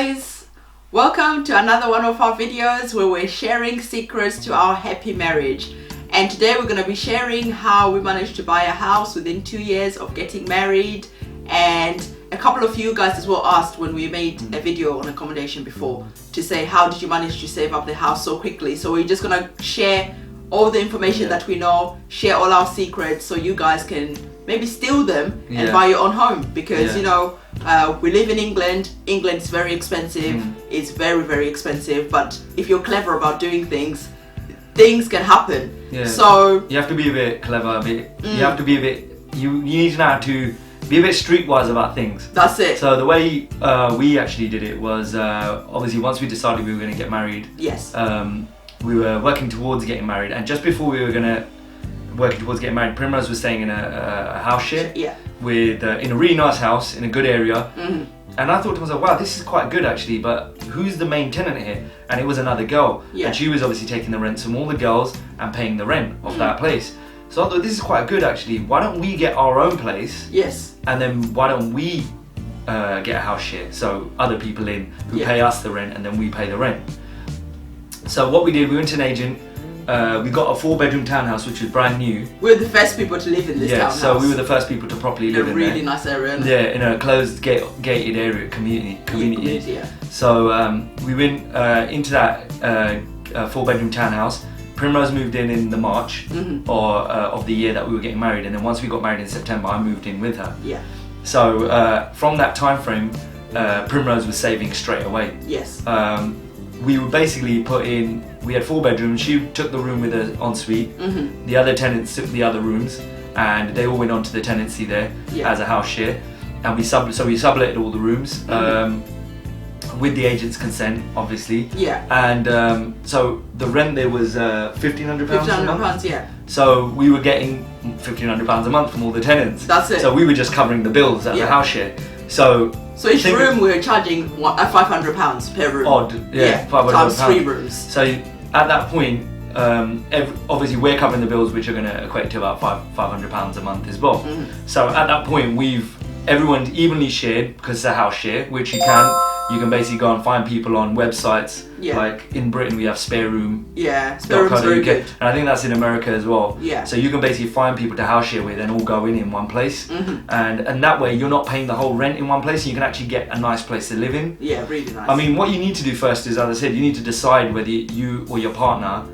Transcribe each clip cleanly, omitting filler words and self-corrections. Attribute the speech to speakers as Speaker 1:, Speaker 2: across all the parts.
Speaker 1: guys, welcome to another one of our videos where we're sharing secrets to our happy marriage. And today we're going to be sharing how we managed to buy a house within 2 years of getting married. And a couple of you guys as well asked when we made a video on accommodation before to say, how did you manage to save up the house so quickly? So we're just going to share all the information that we know, share all our secrets so you guys can maybe steal them and buy your own home, because you know, we live in England. England is very expensive. It's very, very expensive, but if you're clever about doing things can happen. So
Speaker 2: you have to be a bit clever, you have to be a bit, you need to know how to be a bit streetwise about things.
Speaker 1: That's it.
Speaker 2: So the way we actually did it was, obviously once we decided we were going to get married, we were working towards getting married, and just before we were working towards getting married, Primrose was staying in a house share with in a really nice house in a good area. And I thought to myself, wow, this is quite good actually, but who's the main tenant here? And it was another girl, and she was obviously taking the rent from all the girls and paying the rent of that place. So I thought, this is quite good actually, why don't we get our own place? And then why don't we get a house share, so other people in who pay us the rent and then we pay the rent. So what we did, we went to an agent. We got a 4-bedroom townhouse which was brand new.
Speaker 1: We were the first people to live in this townhouse.
Speaker 2: So we were the first people to properly live in
Speaker 1: a really nice area.
Speaker 2: In a closed gated area, community. So we went into that 4-bedroom townhouse. Primrose moved in the March of the year that we were getting married, and then once we got married in September, I moved in with her. So from that time frame, Primrose was saving straight away. We would basically we had 4 bedrooms. She took the room with her ensuite. The other tenants took the other rooms, and they all went onto the tenancy there as a house share. And we subletted all the rooms with the agent's consent, obviously. And so the rent there was £1,500 a month. So we were getting £1,500 a month from all the tenants. That's it. So we were just covering the bills as a house share. So
Speaker 1: each room we were charging £500 per room.
Speaker 2: £500
Speaker 1: times 3 rooms.
Speaker 2: So at that point, obviously we're covering the bills, which are going to equate to about £500 a month as well. So at that point, everyone's evenly shared, because it's a house share, which you can basically go and find people on websites. Like in Britain, we have Spare Room.
Speaker 1: Spare Room's very good.
Speaker 2: And I think that's in America as well. So you can basically find people to house share with and all go in one place. And that way you're not paying the whole rent in one place, and you can actually get a nice place to live in.
Speaker 1: Really nice.
Speaker 2: I mean, what you need to do first is, as I said, you need to decide whether you or your partner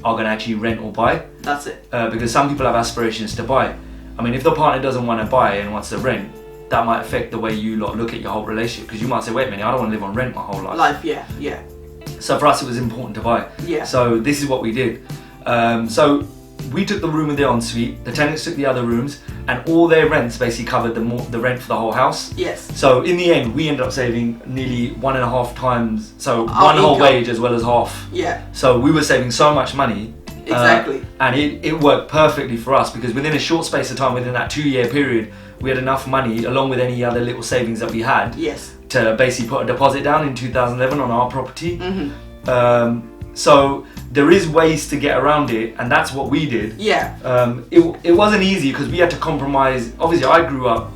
Speaker 2: are going to actually rent or buy.
Speaker 1: That's it.
Speaker 2: Because some people have aspirations to buy. I mean, if the partner doesn't want to buy and wants to rent, that might affect the way you look at your whole relationship, because you might say, wait a minute, I don't want to live on rent my whole life. So for us, it was important to buy. So this is what we did. So we took the room with the ensuite, the tenants took the other rooms, and all their rents basically covered the rent for the whole house. So in the end, we ended up saving nearly 1.5 times, so one whole wage as well as half. So we were saving so much money. And it worked perfectly for us, because within a short space of time, within that 2-year period, we had enough money, along with any other little savings that we had, to basically put a deposit down in 2011 on our property. So there is ways to get around it, and that's what we did. It wasn't easy, because we had to compromise. Obviously, I grew up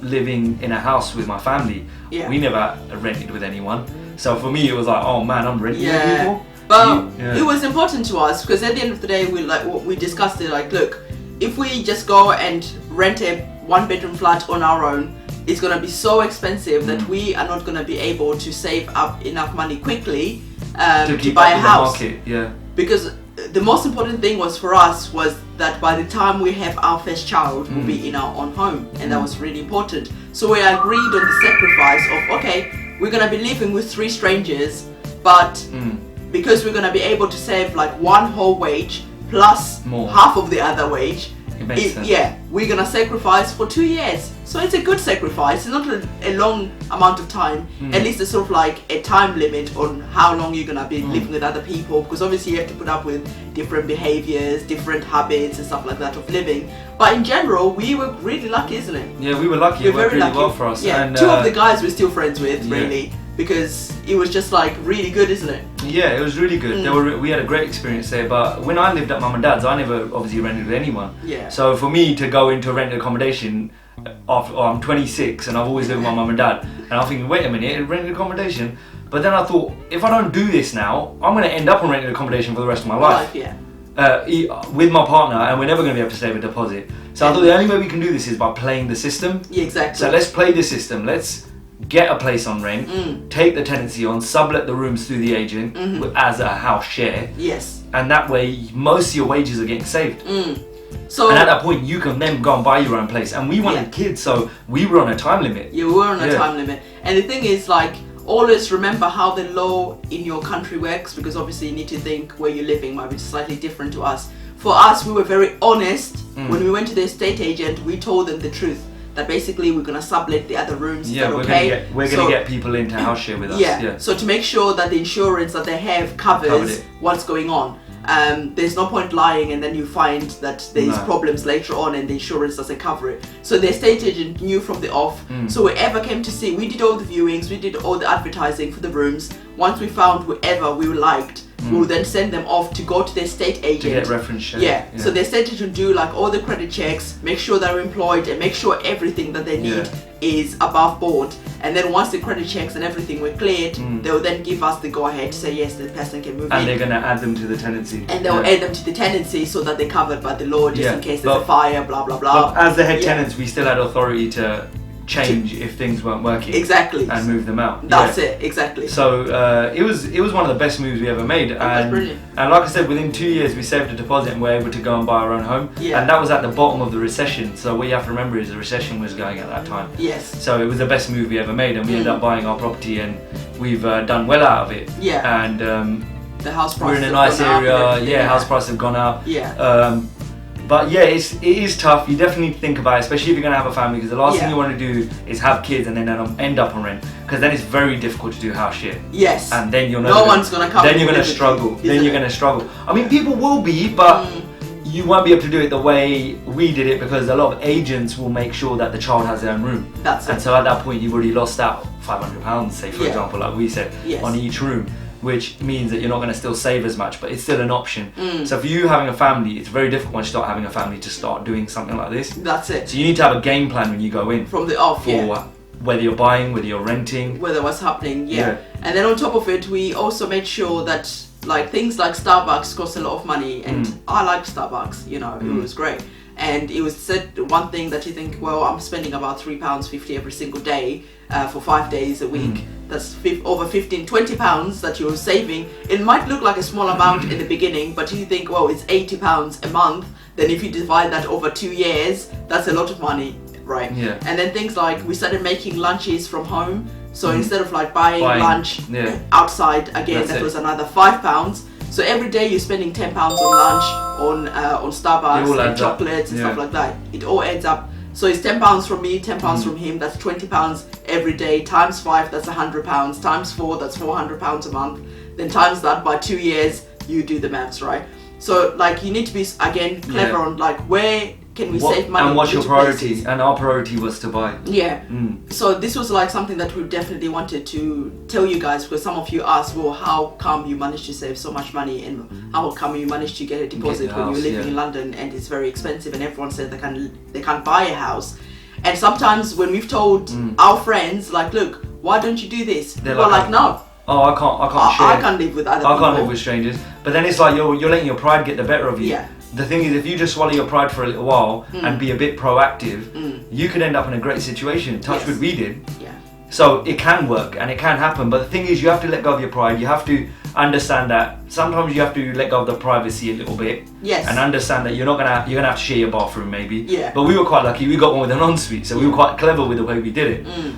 Speaker 2: living in a house with my family. We never rented with anyone. So for me, it was like, oh man, I'm renting with people.
Speaker 1: But it was important to us, because at the end of the day, we discussed it, like, look, if we just go and rent a 1-bedroom flat on our own, it's going to be so expensive that we are not going to be able to save up enough money quickly to buy a house. Because the most important thing for us was that by the time we have our first child, we'll be in our own home, and that was really important. So we agreed on the sacrifice of, okay, we're going to be living with 3 strangers, but because we're going to be able to save like 1 whole wage plus half of the other wage, we're going to sacrifice for 2 years. So it's a good sacrifice. It's not a long amount of time. At least there's sort of like a time limit on how long you're going to be living with other people, because obviously you have to put up with different behaviors, different habits and stuff like that of living. But in general, we were really lucky, isn't it?
Speaker 2: Yeah, we were lucky. It worked really well for us.
Speaker 1: And 2 of the guys we're still friends with, really. Because it was just like really good, isn't it?
Speaker 2: Yeah, it was really good. We had a great experience there. But when I lived at mum and dad's, I never obviously rented with anyone. So for me to go into a rented accommodation, I'm 26 and I've always lived with my mum and dad, and I'm thinking, wait a minute, rented accommodation, But then I thought, if I don't do this now, I'm going to end up on rented accommodation for the rest of my life. With my partner, and we're never going to be able to save a deposit. So I thought the only way we can do this is by playing the system.
Speaker 1: Yeah, exactly.
Speaker 2: So let's play the system. Let's get a place on rent, take the tenancy on, sublet the rooms through the agent as a house share.
Speaker 1: Yes.
Speaker 2: And that way, most of your wages are getting saved.
Speaker 1: So,
Speaker 2: and at that point, you can then go and buy your own place. And we wanted kids, so we were on a time limit.
Speaker 1: Yeah, we were on a time limit. And the thing is, like, always remember how the law in your country works, because obviously you need to think where you're living might be slightly different to us. For us, we were very honest. When we went to the estate agent, we told them the truth. That basically we're going to sublet the other rooms.
Speaker 2: Yeah, we're going to get people into house share with us.
Speaker 1: Yeah, so to make sure that the insurance that they have covers what's going on. There's no point lying and then you find that there's problems later on and the insurance doesn't cover it. So the estate agent knew from the off. So whoever came to see, we did all the viewings, we did all the advertising for the rooms. Once we found whoever we liked, we will then send them off to go to the estate agent.
Speaker 2: To get reference checks.
Speaker 1: Yeah, so the estate agent do like all the credit checks, make sure they're employed and make sure everything that they need is above board. And then once the credit checks and everything were cleared, they will then give us the go ahead to say yes, the person can move in.
Speaker 2: And they're going to add them to the tenancy.
Speaker 1: And they'll add them to the tenancy so that they're covered by the law just in case there's a fire, blah, blah, blah.
Speaker 2: But as the head tenants, we still had authority to change if things weren't working.
Speaker 1: Exactly.
Speaker 2: And move them out.
Speaker 1: That's it, exactly.
Speaker 2: So it was one of the best moves we ever made.
Speaker 1: That's brilliant.
Speaker 2: And like I said, within 2 years we saved a deposit and were able to go and buy our own home.
Speaker 1: Yeah.
Speaker 2: And that was at the bottom of the recession. So what you have to remember is the recession was going at that time.
Speaker 1: Yes.
Speaker 2: So it was the best move we ever made, and we ended up buying our property and we've done well out of it.
Speaker 1: Yeah.
Speaker 2: And
Speaker 1: the house prices
Speaker 2: we're in a nice area. House prices have gone up.
Speaker 1: Yeah.
Speaker 2: But yeah, it is tough. You definitely need to think about it, especially if you're going to have a family, because the last thing you want to do is have kids and then end up on rent, because then it's very difficult to do house share.
Speaker 1: Yes.
Speaker 2: And then you're
Speaker 1: no one's going to come.
Speaker 2: Then you're going to struggle. Then you're going to struggle. I mean, people will be, but you won't be able to do it the way we did it, because a lot of agents will make sure that the child has their own room.
Speaker 1: That's it.
Speaker 2: And so at that point, you've already lost out £500, say for example, like we said, on each room, which means that you're not going to still save as much, but it's still an option. So for you having a family, it's very difficult once you start having a family to start doing something like this.
Speaker 1: That's it.
Speaker 2: So you need to have a game plan when you go in.
Speaker 1: From the off,
Speaker 2: for whether you're buying, whether you're renting.
Speaker 1: Whether what's happening, And then on top of it, we also made sure that like things like Starbucks cost a lot of money, and I like Starbucks, you know, it was great. And it was said one thing that you think, well, I'm spending about £3.50 every single day for 5 days a week. That's over 15, 20 pounds that you're saving. It might look like a small amount in the beginning, but you think, well, it's £80 a month. Then if you divide that over 2 years, that's a lot of money, right?
Speaker 2: Yeah.
Speaker 1: And then things like we started making lunches from home. So instead of like buying lunch outside, again, that was another £5. So every day you're spending £10 on lunch, on Starbucks and chocolates and stuff like that. It all adds up. So it's £10 from me, £10 from him. That's £20 every day. Times 5, that's £100. Times 4, that's £400 a month. Then times that by 2 years, you do the maths, right? So like you need to be again clever on like where can we save money?
Speaker 2: And what's your priority? Places. And our priority was to buy.
Speaker 1: Yeah. So this was like something that we definitely wanted to tell you guys, because some of you asked, well, how come you managed to save so much money, and how come you managed to get a deposit when you're living in London and it's very expensive, and everyone said they can't buy a house. And sometimes when we've told our friends, like, look, why don't you do this? They're like, no.
Speaker 2: Oh, I can't share.
Speaker 1: I can't live with other people.
Speaker 2: I can't live with strangers. But then it's like you're letting your pride get the better of you.
Speaker 1: Yeah.
Speaker 2: The thing is, if you just swallow your pride for a little while and be a bit proactive, you could end up in a great situation. Touch what we did.
Speaker 1: Yeah.
Speaker 2: So it can work and it can happen. But the thing is, you have to let go of your pride. You have to understand that sometimes you have to let go of the privacy a little bit.
Speaker 1: Yes.
Speaker 2: And understand that you're gonna have to share your bathroom maybe.
Speaker 1: Yeah.
Speaker 2: But we were quite lucky. We got one with an ensuite, so we were quite clever with the way we did it.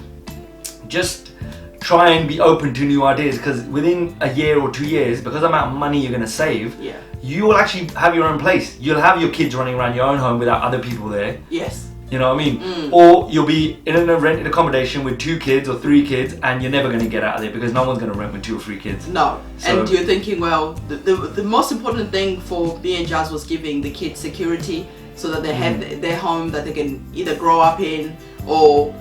Speaker 2: Just try and be open to new ideas, because within a year or 2 years, because of the amount of money you're going to save, you will actually have your own place. You'll have your kids running around your own home without other people there.
Speaker 1: Yes.
Speaker 2: You know what I mean? Or you'll be in a rented accommodation with 2 kids or 3 kids, and you're never going to get out of there because no one's going to rent with 2 or 3 kids.
Speaker 1: No. So, and you're thinking, well, the most important thing for me and Jazz was giving the kids security, so that they have their home that they can either grow up in, or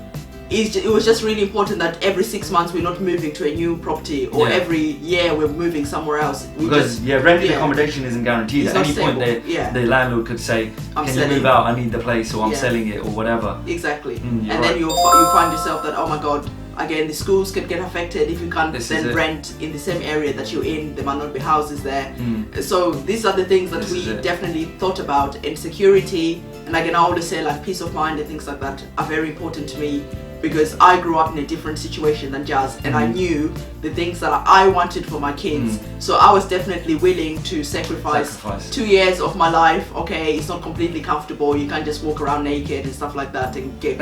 Speaker 1: it was just really important that every 6 months we're not moving to a new property, or every year we're moving somewhere else.
Speaker 2: Because rented accommodation isn't guaranteed. At any point the landlord could say, can you move out, I need the place, or I'm selling it, or whatever.
Speaker 1: Exactly. And then you find yourself that, oh my god, again, the schools can get affected if you can't then rent in the same area that you're in. There might not be houses there. So these are the things that we definitely thought about. And security, and again, I always say like peace of mind and things like that are very important to me, because I grew up in a different situation than Jazz, and I knew the things that I wanted for my kids. So I was definitely willing to sacrifice 2 years of my life. Okay, it's not completely comfortable. You can't just walk around naked and stuff like that and get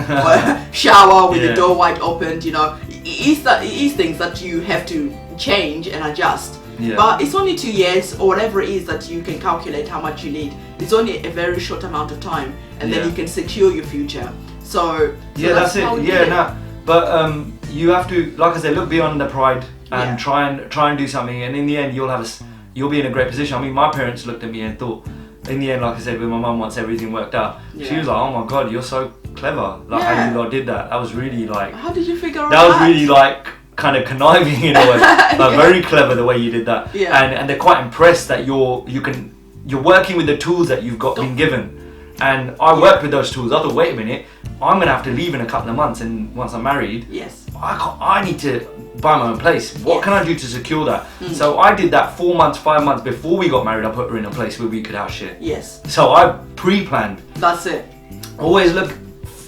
Speaker 1: shower with the door wide opened. You know, it is things that you have to change and adjust. But it's only 2 years or whatever it is that you can calculate how much you need. It's only a very short amount of time, and then you can secure your future. So
Speaker 2: that's it. But you have to, like I said, look beyond the pride and try and do something. And in the end, you'll be in a great position. I mean, my parents looked at me and thought, in the end, like I said, when my mum wants everything worked out, she was like, "Oh my God, you're so clever! Like how you lot did that. That was really like. How
Speaker 1: did you figure out
Speaker 2: that? That was really like kind of conniving in a way. Like very clever the way you did that. And they're quite impressed that you're working with the tools that you've been given. And I worked with those tools. I thought, wait a minute, I'm gonna have to leave in a couple of months, and once I'm married, I need to buy my own place. What can I do to secure that? So I did that 4 months, 5 months before we got married. I put her in a place where we could house share. So I pre-planned.
Speaker 1: That's it.
Speaker 2: Always look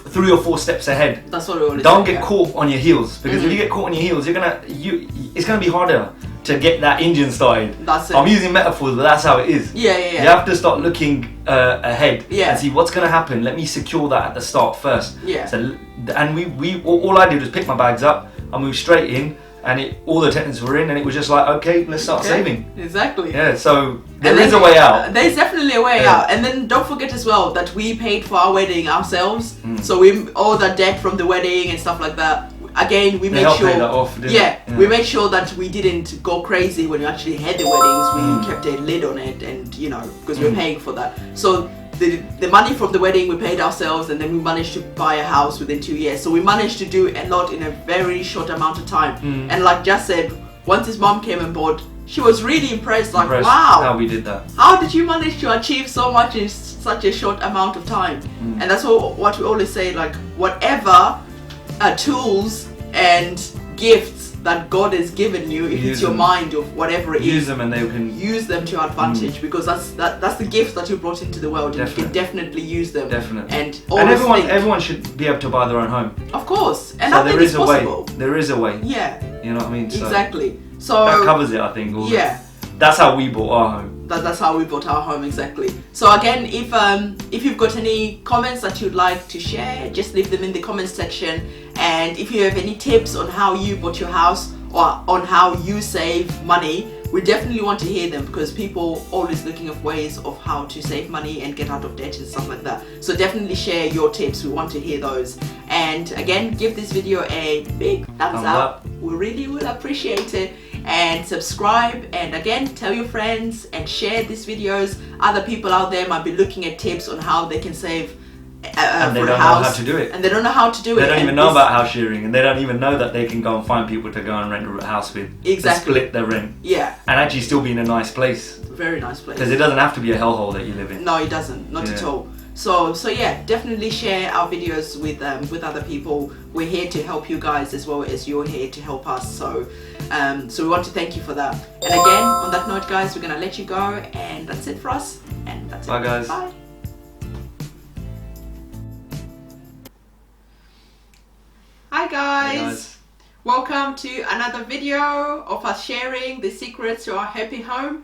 Speaker 2: 3 or 4 steps ahead.
Speaker 1: That's what we always
Speaker 2: Don't get caught on your heels, because if you get caught on your heels, it's gonna be harder to get that engine started.
Speaker 1: That's it.
Speaker 2: I'm using metaphors, but that's how it is. You have to start looking ahead and see what's going to happen. Let me secure that at the start first. So, and we all I did was pick my bags up, I moved straight in, and all the tenants were in, and it was just like, okay, let's start saving.
Speaker 1: Exactly.
Speaker 2: So there is a way out.
Speaker 1: There's definitely a way out. And then don't forget as well that we paid for our wedding ourselves. So all the debt from the wedding and stuff like that. Again, we made sure.
Speaker 2: Pay that off,
Speaker 1: we made sure that we didn't go crazy when we actually had the weddings. We kept a lid on it, and because we're paying for that. So the money from the wedding we paid ourselves, and then we managed to buy a house within 2 years. So we managed to do a lot in a very short amount of time. And like Jess said, once his mom came on board, she was really impressed. Like, wow,
Speaker 2: how we did that.
Speaker 1: How did you manage to achieve so much in such a short amount of time? And that's what we always say. Like, whatever tools and gifts that God has given you, if it's your mind or whatever it is,
Speaker 2: use them, and they can
Speaker 1: use them to advantage, because that's the gift that you brought into the world. And you can definitely use them. And
Speaker 2: everyone should be able to buy their own home.
Speaker 1: Of course, and
Speaker 2: so
Speaker 1: I think it's possible.
Speaker 2: There is a way.
Speaker 1: Yeah.
Speaker 2: You know what I mean? So
Speaker 1: exactly. So
Speaker 2: that covers it, I think. That's how we bought our home.
Speaker 1: That's how we bought our home, exactly. So again, if you've got any comments that you'd like to share, just leave them in the comments section. And if you have any tips on how you bought your house, or on how you save money, we definitely want to hear them, because people always looking at ways of how to save money and get out of debt and stuff like that. So definitely share your tips. We want to hear those. And again, give this video a big thumbs up. We really will appreciate it. And subscribe, and again, tell your friends and share these videos. Other people out there might be looking at tips on how they can save
Speaker 2: and they
Speaker 1: for
Speaker 2: don't
Speaker 1: a house,
Speaker 2: know how to do it.
Speaker 1: And they don't know how to do it.
Speaker 2: They don't even know about house sharing, and they don't even know that they can go and find people to go and rent a house with.
Speaker 1: Exactly.
Speaker 2: Split their rent.
Speaker 1: Yeah.
Speaker 2: And actually still be in a nice place.
Speaker 1: Very nice place.
Speaker 2: Because it doesn't have to be a hellhole that you live in.
Speaker 1: No, it doesn't. Not at all. So yeah, definitely share our videos with other people. We're here to help you guys as well as you're here to help us. So we want to thank you for that. And again, on that note, guys, we're gonna let you go, and that's it for us. And that's it.
Speaker 2: Bye, guys.
Speaker 1: Bye. Hi guys. Welcome to another video of us sharing the secrets to our happy home.